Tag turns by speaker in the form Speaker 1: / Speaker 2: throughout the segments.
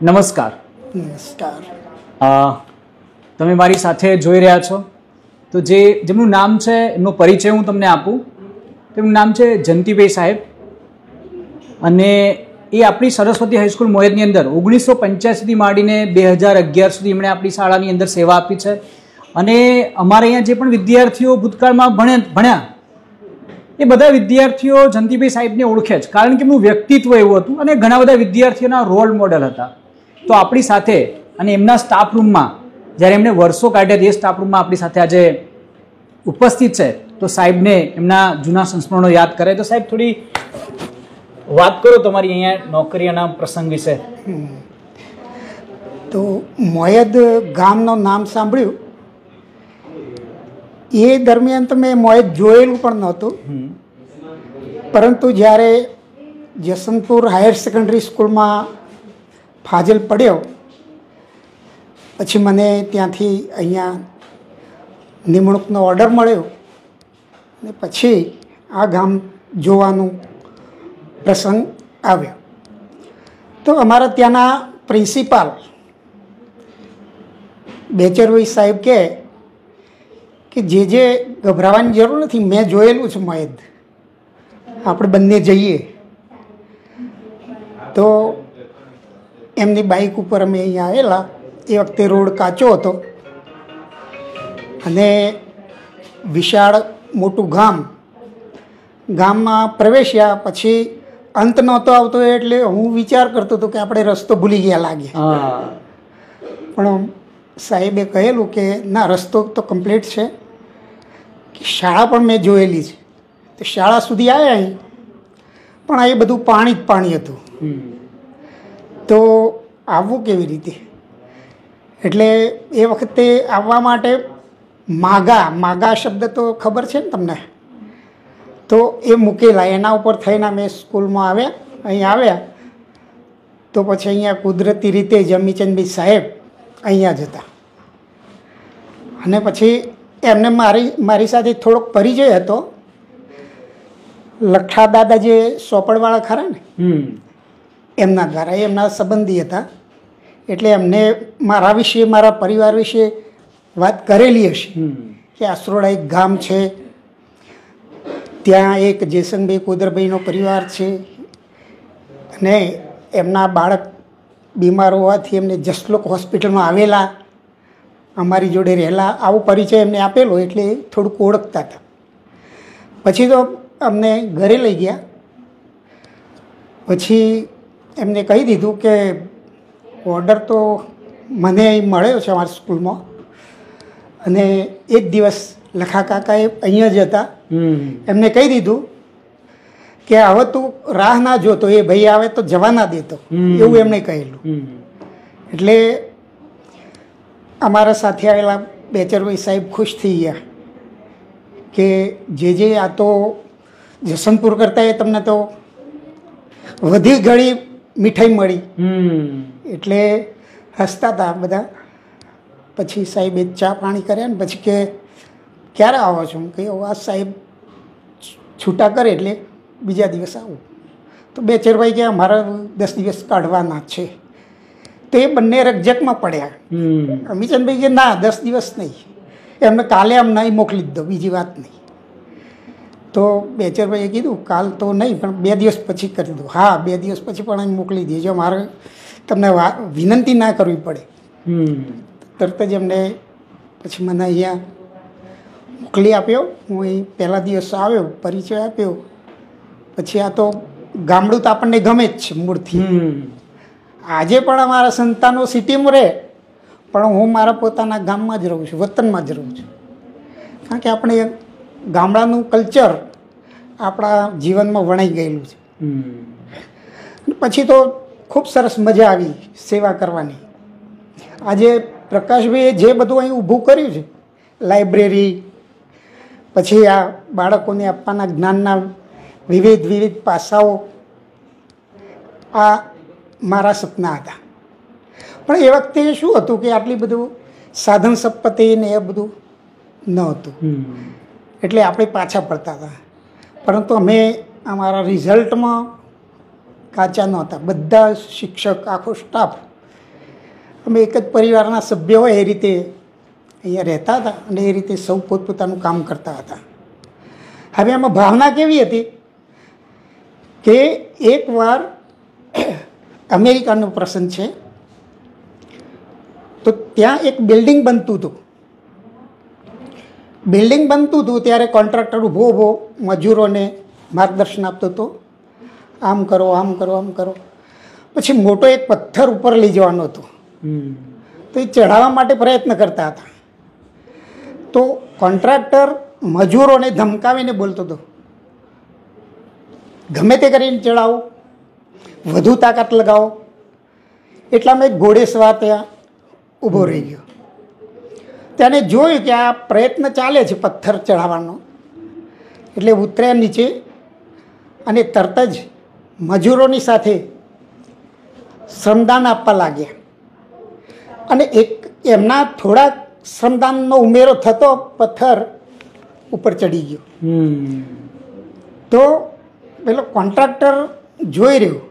Speaker 1: નમસ્કાર.
Speaker 2: નમસ્કાર.
Speaker 1: તમે મારી સાથે જોઈ રહ્યા છો તો જેમનું નામ છે એમનો પરિચય હું તમને આપું. તેમનું નામ છે જંતીભાઈ સાહેબ અને એ આપણી સરસ્વતી હાઈસ્કૂલ મોયદની અંદર 1985થી માંડીને 2011 સુધી એમણે આપણી શાળાની અંદર સેવા આપી છે. અને અમારે અહીંયા જે પણ વિદ્યાર્થીઓ ભૂતકાળમાં ભણ્યા એ બધા વિદ્યાર્થીઓ જંતીભાઈ સાહેબને ઓળખે છે, કારણ કે એમનું વ્યક્તિત્વ એવું હતું અને ઘણા બધા વિદ્યાર્થીઓના રોલ મોડલ હતા. તો આપણી સાથે અને એમના સ્ટાફ રૂમમાં જ્યારે એમણે વર્ષો કાઢ્યા એ સ્ટાફ રૂમમાં આપણી સાથે આજે ઉપસ્થિત છે. તો સાહેબને એમના જૂના સંસ્મરણો યાદ કરે. તો સાહેબ થોડી વાત કરો તમારી અહીંયા નોકરીના પ્રસંગ વિશે.
Speaker 2: તો મોયદ ગામનું નામ સાંભળ્યું એ દરમિયાન તો મેં મોયદ જોયેલું પણ નહોતું, પરંતુ જ્યારે જસનપુર હાયર સેકન્ડરી સ્કૂલમાં ફાજલ પડ્યો પછી મને ત્યાંથી અહીંયા નિમણૂકનો ઓર્ડર મળ્યો અને પછી આ ગામ જોવાનું પ્રસંગ આવ્યો. તો અમારા ત્યાંના પ્રિન્સિપાલ બેચરભાઈ સાહેબ કે જે ગભરાવાની જરૂર નથી, મેં જોયેલું છે મોયદ, આપણે બંને જઈએ. તો એમની બાઇક ઉપર અમે અહીંયા આવેલા. એ વખતે રોડ કાચો હતો અને વિશાળ મોટું ગામમાં પ્રવેશ્યા પછી અંત નહોતો આવતો, એટલે હું વિચાર કરતો હતો કે આપણે રસ્તો ભૂલી ગયા લાગે. પણ સાહેબે કહેલું કે ના, રસ્તો તો કમ્પ્લીટ છે. શાળા પણ મેં જોયેલી છે. તો શાળા સુધી આવ્યા અહીં, પણ આ એ બધું પાણી જ પાણી હતું. તો આવવું કેવી રીતે? એટલે એ વખતે આવવા માટે માગા શબ્દ તો ખબર છે ને તમને? તો એ મૂકેલા, એના ઉપર થઈને અમે સ્કૂલમાં આવ્યા. અહીં આવ્યા તો પછી અહીંયા કુદરતી રીતે જમીચંદભાઈ સાહેબ અહીંયા જ હતા અને પછી એમને મારી સાથે થોડોક પરિચય હતો. લઠ્ઠા દાદા જે સોપડવાળા ખરા ને, એમના દ્વારા, એમના સંબંધી હતા. એટલે એમને મારા વિશે, મારા પરિવાર વિશે વાત કરેલી હશે કે આસરોડા એક ગામ છે, ત્યાં એક જેસંગભાઈ કુદરભાઈનો પરિવાર છે અને એમના બાળક બીમાર હોવાથી એમને જસલોક હોસ્પિટલમાં આવેલા, અમારી જોડે રહેલા. આવો પરિચય એમને આપેલો એટલે થોડુંક ઓળખતા હતા. પછી તો અમને ઘરે લઈ ગયા. પછી એમને કહી દીધું કે ઓર્ડર તો મને મળ્યો છે અમારી સ્કૂલમાં અને એક દિવસ લખા કાકા એ અહીંયા જ હતા. એમને કહી દીધું કે હવે તું રાહ ના જોતો, એ ભાઈ આવે તો જવા ના દેતો, એવું એમણે કહેલું. એટલે અમારા સાથે આવેલા બેચરભાઈ સાહેબ ખુશ થઈ ગયા કે જે આ તો જસનપુર કરતાં એ તમને તો વધી ઘણી મીઠાઈ મળી. એટલે હસતા હતા બધા. પછી સાહેબે ચા પાણી કર્યા ને પછી કે ક્યારે આવો છો? કે આ સાહેબ છૂટા કરે એટલે બીજા દિવસ આવું. તો બેચરભાઈ કે અમારા 10 દિવસ કાઢવાના છે. તો એ બંને રકઝકમાં પડ્યા. અમીચંદભાઈ કે ના, 10 દિવસ નહીં, એમને કાલે આમ નહીં મોકલી દો, બીજી વાત નહીં. તો બેચરભાઈએ કીધું કાલ તો નહીં, પણ 2 દિવસ પછી કરી દો. હા, 2 દિવસ પછી પણ અહીં મોકલી દેજો, મારે તમને વિનંતી ના કરવી પડે. તરત જ એમને પછી મને અહીંયા મોકલી આપ્યો. હું અહીં પહેલા દિવસ આવ્યો, પરિચય આપ્યો. પછી આ તો ગામડું તો આપણને ગમે જ છે મૂળથી. આજે પણ અમારા સંતાનો સિટીમાં રહે, પણ હું મારા પોતાના ગામમાં જ રહું છું, વતનમાં જ રહું છું. કારણ કે આપણે ગામડાનું કલ્ચર આપણા જીવનમાં વણાઈ ગયેલું છે. પછી તો ખૂબ સરસ મજા આવી સેવા કરવાની. આજે પ્રકાશભાઈએ જે બધું અહીં ઊભું કર્યું છે, લાઇબ્રેરી, પછી આ બાળકોને આપવાના જ્ઞાનના વિવિધ પાસાઓ, આ મારા સપના હતા. પણ એ વખતે શું હતું કે આટલી બધું સાધન સંપત્તિ ને એ બધું ન હતું, એટલે આપણે પાછા પડતા હતા. પરંતુ અમે અમારા રિઝલ્ટમાં કાચા નહોતા. બધા શિક્ષક, આખો સ્ટાફ અમે એક જ પરિવારના સભ્ય હોય એ રીતે અહીંયા રહેતા હતા અને એ રીતે સૌ પોતપોતાનું કામ કરતા હતા. હવે આમાં ભાવના કેવી હતી કે એકવાર અમેરિકાનો પ્રસંગ છે, તો ત્યાં એક બિલ્ડિંગ બનતું હતું. ત્યારે કોન્ટ્રાક્ટર ઊભો મજૂરોને માર્ગદર્શન આપતો હતો, આમ કરો આમ કરો આમ કરો. પછી મોટો એક પથ્થર ઉપર લઈ જવાનો હતો, તો એ ચઢાવવા માટે પ્રયત્ન કરતા હતા. તો કોન્ટ્રાક્ટર મજૂરોને ધમકાવીને બોલતો હતો, ગમે તે કરીને ચડાવો, વધુ તાકાત લગાવો. એટલામાં એક ઘોડેસવાર ત્યાં ઊભો રહી ગયો. તેને જોયું કે આ પ્રયત્ન ચાલે છે પથ્થર ચડાવવાનો, એટલે ઉતર્યા નીચે અને તરત જ મજૂરોની સાથે શ્રમદાન આપવા લાગ્યા. અને એમના થોડાક શ્રમદાનનો ઉમેરો થતો પથ્થર ઉપર ચડી ગયો. તો પેલો કોન્ટ્રાક્ટર જોઈ રહ્યો,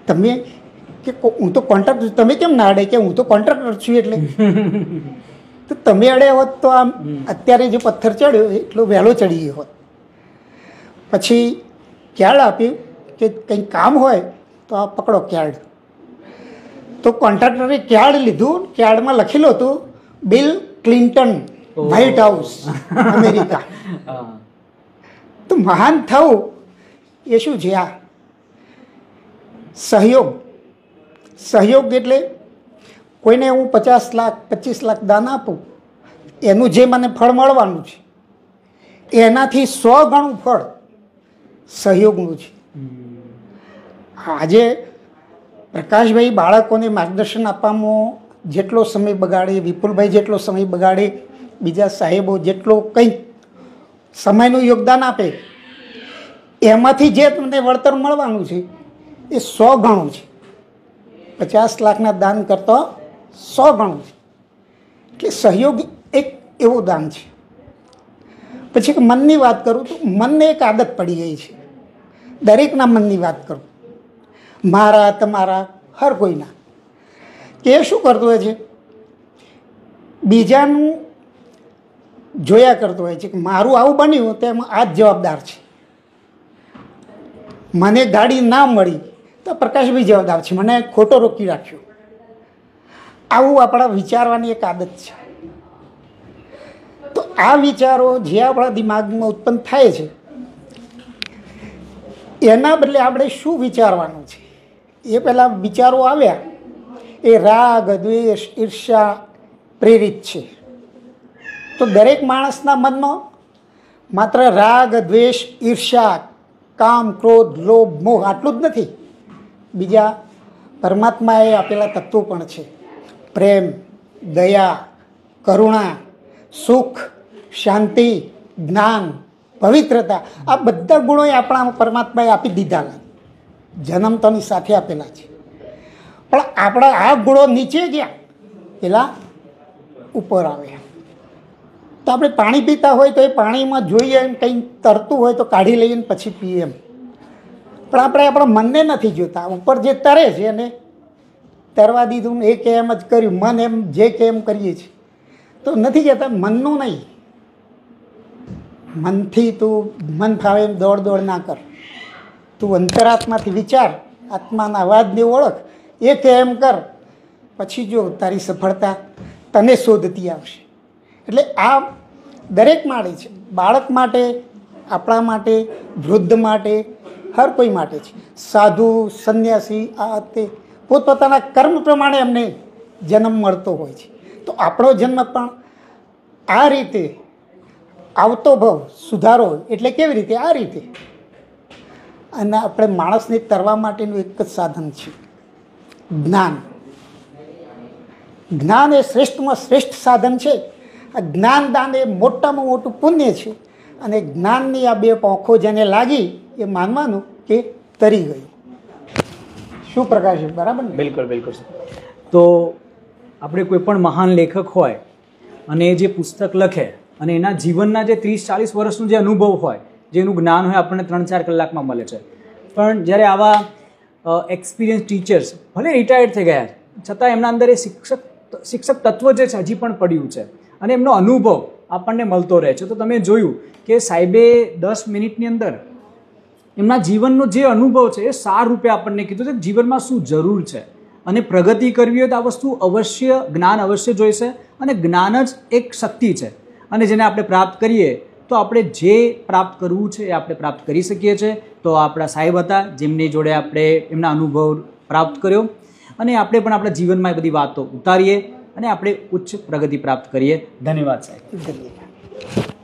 Speaker 2: તમે કે હું તો કોન્ટ્રાક્ટર, તમે કેમ ના અડે, કે હું તો કોન્ટ્રાક્ટર છું એટલે. તો તમે અડે હોત તો આમ અત્યારે જે પથ્થર ચડ્યો એટલો વહેલો ચડી ગયો હોત. પછી ક્યાર્ડ આપ્યું કે કંઈ કામ હોય તો આ પકડો ક્યાર્ડ. તો કોન્ટ્રાક્ટરે ક્યાર્ડ લીધું. ક્યાર્ડમાં લખેલું હતું bill Clinton, white house, America. તો મહાન થવું એ શું છે? આ સહયોગ એટલે કોઈને હું 50 લાખ 25 લાખ દાન આપું, એનું જે મને ફળ મળવાનું છે એનાથી 100 ગણું ફળ સહયોગનું છે. આજે પ્રકાશભાઈ બાળકોને માર્ગદર્શન આપવામાં જેટલો સમય બગાડે, વિપુલભાઈ જેટલો સમય બગાડે, બીજા સાહેબો જેટલો કંઈક સમયનું યોગદાન આપે, એમાંથી જે તમને વળતર મળવાનું છે એ 100 ગણું છે. 50 લાખના દાન કરતાં 100 ગણું છે. એટલે સહયોગ એક એવું દાન છે. પછી એક મનની વાત કરું તો મનને એક આદત પડી ગઈ છે, દરેકના મનની વાત કરું, મારા તમારા હર કોઈના, કે એ શું કરતું હોય છે, બીજાનું જોયા કરતો હોય છે કે મારું આવું બન્યું તો એમાં આ જ જવાબદાર છે. મને ગાડી ના મળી તો પ્રકાશભાઈ જવાબદાર છે, મને ખોટો રોકી રાખ્યો. આવું આપણા વિચારવાની એક આદત છે. તો આ વિચારો જે આપણા દિમાગમાં ઉત્પન્ન થાય છે એના બદલે આપણે શું વિચારવાનું છે? એ પહેલાં વિચારો આવ્યા એ રાગ, દ્વેષ, ઈર્ષ્યા પ્રેરિત છે. તો દરેક માણસના મનમાં માત્ર રાગ, દ્વેષ, ઈર્ષ્યા, કામ, ક્રોધ, લોભ, મોહ આટલું જ નથી, બીજા પરમાત્માએ આપેલા તત્વો પણ છે. પ્રેમ, દયા, કરુણા, સુખ, શાંતિ, જ્ઞાન, પવિત્રતા, આ બધા ગુણો આપણા પરમાત્માએ આપી દીધા, જન્મતાની સાથે આપેલા છે. પણ આપણા આ ગુણો નીચે ગયા, પેલા ઉપર આવ્યા. તો આપણે પાણી પીતા હોય તો એ પાણીમાં જોઈએ એમ કંઈ તરતું હોય તો કાઢી લઈએ ને પછી પીએ એમ. પણ આપણે આપણા મનને નથી જોતા, ઉપર જે તરે છે એને તરવા દીધું, એ કે એમ જ કર્યું, મન એમ જે કે એમ કરીએ છીએ. તો નથી કહેતા મનનું નહીં, મનથી તું મન ફાવે એમ દોડ ના કર, તું અંતરાત્માથી વિચાર, આત્માના અવાજને ઓળખ, એ કે એમ કર, પછી જો તારી સફળતા તને શોધતી આવશે. એટલે આ દરેક માટે છે, બાળક માટે, આપણા માટે, વૃદ્ધ માટે, હર કોઈ માટે છે. સાધુ, સંન્યાસી, આ તે પોતપોતાના કર્મ પ્રમાણે એમને જન્મ મળતો હોય છે. તો આપણો જન્મ પણ આ રીતે આવતો ભવ સુધારો એટલે કેવી રીતે? આ રીતે. અને આપણે માણસને તરવા માટેનું એક જ સાધન છે, જ્ઞાન. જ્ઞાન એ શ્રેષ્ઠમાં શ્રેષ્ઠ સાધન છે. આ જ્ઞાનદાન એ મોટામાં મોટું પુણ્ય છે. અને જ્ઞાનની આ બે પાંખો જેને લાગી એ માનવાનું કે તરી ગયું. શું પ્રકાશ છે? બરાબર ને?
Speaker 1: બિલકુલ બિલકુલ. તો આપણે કોઈ પણ મહાન લેખક હોય અને એ જે પુસ્તક લખે અને એના જીવનના જે 30-40 વર્ષનું જે અનુભવ હોય, જે એનું જ્ઞાન હોય, આપણને 3-4 કલાકમાં મળે છે. પણ જ્યારે આવા એક્સપિરિયન્સ ટીચર્સ ભલે રિટાયર્ડ થઈ ગયા છતાં એમના અંદર એ શિક્ષક તત્વ જે છે હજી પણ પડ્યું છે અને એમનો અનુભવ આપણને મળતો રહે છે. તો તમે જોયું કે સાહેબે 10 મિનિટની અંદર એમના જીવનનો જે અનુભવ છે એ સાર રૂપે આપણને કીધું છે જીવનમાં શું જરૂર છે અને પ્રગતિ કરવી હોય તો આ વસ્તુ અવશ્ય જ્ઞાન અવશ્ય જોઈશે અને જ્ઞાન જ એક શક્તિ છે અને જેને આપણે પ્રાપ્ત કરીએ તો આપણે જે પ્રાપ્ત કરવું છે એ આપણે પ્રાપ્ત કરી શકીએ છીએ. તો આપણા સાહેબ હતા જેમની જોડે આપણે એમના અનુભવ પ્રાપ્ત કર્યો અને આપણે પણ આપણા જીવનમાં એ બધી વાતો ઉતારીએ અને આપણે ઉચ્ચ પ્રગતિ પ્રાપ્ત કરીએ. ધન્યવાદ સાહેબ.
Speaker 2: ધન્યવાદ.